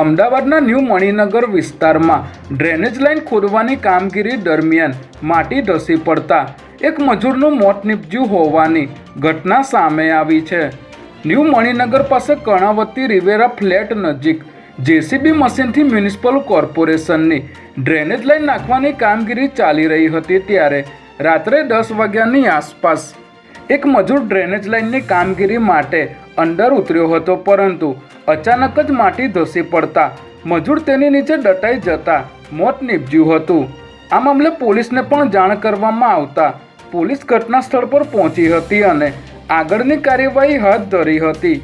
અમદાવાદના ન્યૂ મણિનગર વિસ્તારમાં drainage line ખોદવાની કામગીરી દરમિયાન માટી ધસી પડતા એક મજૂરનું મોત નીપજ્યું હોવાની ઘટના સામે આવી છે। ન્યૂ મણિનગર પાસે કર્ણાવતી રિવેરા ફ્લેટ નજીક જેસીબી મશીનથી મ્યુનિસિપલ કોર્પોરેશનની ડ્રેનેજ લાઇન નાખવાની કામગીરી ચાલી રહી હતી ત્યારે રાત્રે 10 વાગ્યાની આસપાસ એક મજૂર ડ્રેનેજ લાઇનની કામગીરી માટે અંદર ઉતર્યો હતો, પરંતુ અચાનક જ માટી ધસી પડતા મજૂર તેની નીચે દટાઈ જતા મોત નીપજ્યું હતું। આ મામલે પોલીસને પણ જાણ કરવામાં આવતા પોલીસ ઘટના સ્થળ પર પહોંચી હતી અને આગળની કાર્યવાહી હાથ ધરી હતી।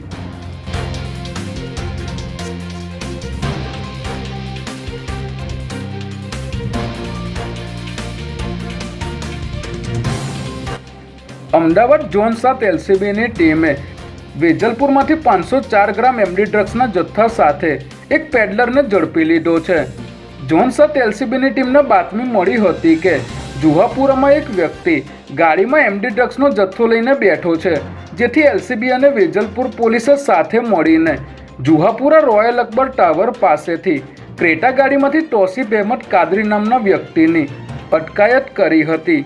અમદાવાદ ઝોન 7 એલસીબીની ટીમે વેજલપુરમાંથી 504 ગ્રામ એમડી ડ્રગ્સના જથ્થા સાથે એક પેડલરને ઝડપી લીધો છે। ઝોન 7 એલસીબીની ટીમને બાતમી મળી હતી કે જુહાપુરામાં એક વ્યક્તિ ગાડીમાં એમડી ડ્રગ્સનો જથ્થો લઈને બેઠો છે, જેથી એલસીબી અને વેજલપુર પોલીસે સાથે મળીને જુહાપુરા રોયલ અકબર ટાવર પાસેથી ક્રેટા ગાડીમાંથી તોસીફ અહેમદ કાદરી નામના વ્યક્તિની અટકાયત કરી હતી।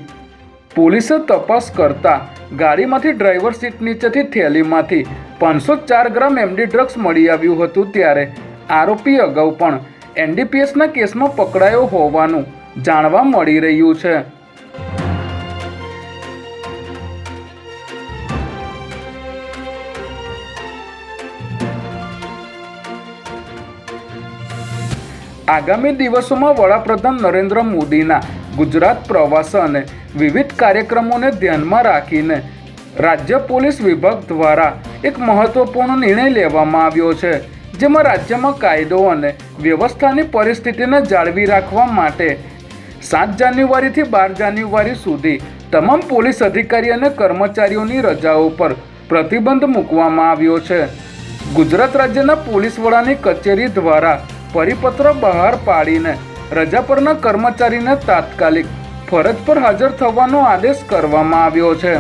પોલીસે તપાસ કરતા ગાડીમાંથી ડ્રાઈવર સીટ નીચેથી થેલીમાંથી 504 ગ્રામ એમડી ડ્રગ્સ મળી આવ્યું હતું ત્યારે આરોપી અગાઉ પણ એનડીપીએસના કેસમાં પકડાયો હોવાનું જાણવા મળી રહ્યું છે। આગામી દિવસોમાં વડાપ્રધાન નરેન્દ્ર મોદીના ગુજરાત પ્રવાસ અને વિવિધ કાર્યક્રમોને ધ્યાનમાં રાખીને રાજ્ય પોલીસ વિભાગ દ્વારા એક મહત્વપૂર્ણ નિર્ણય લેવામાં આવ્યો છે, જેમાં રાજ્યમાં કાયદો અને વ્યવસ્થાની પરિસ્થિતિને જાળવી રાખવા માટે 7 જાન્યુઆરીથી 12 જાન્યુઆરી સુધી તમામ પોલીસ અધિકારી અને કર્મચારીઓની રજાઓ પર પ્રતિબંધ મૂકવામાં આવ્યો છે। ગુજરાત રાજ્યના પોલીસ વડાની કચેરી દ્વારા પરિપત્ર બહાર પાડીને રજા પરના કર્મચારીને તાત્કાલિક ફરજ પર હાજર થવાનો આદેશ કરવામાં આવ્યો છે।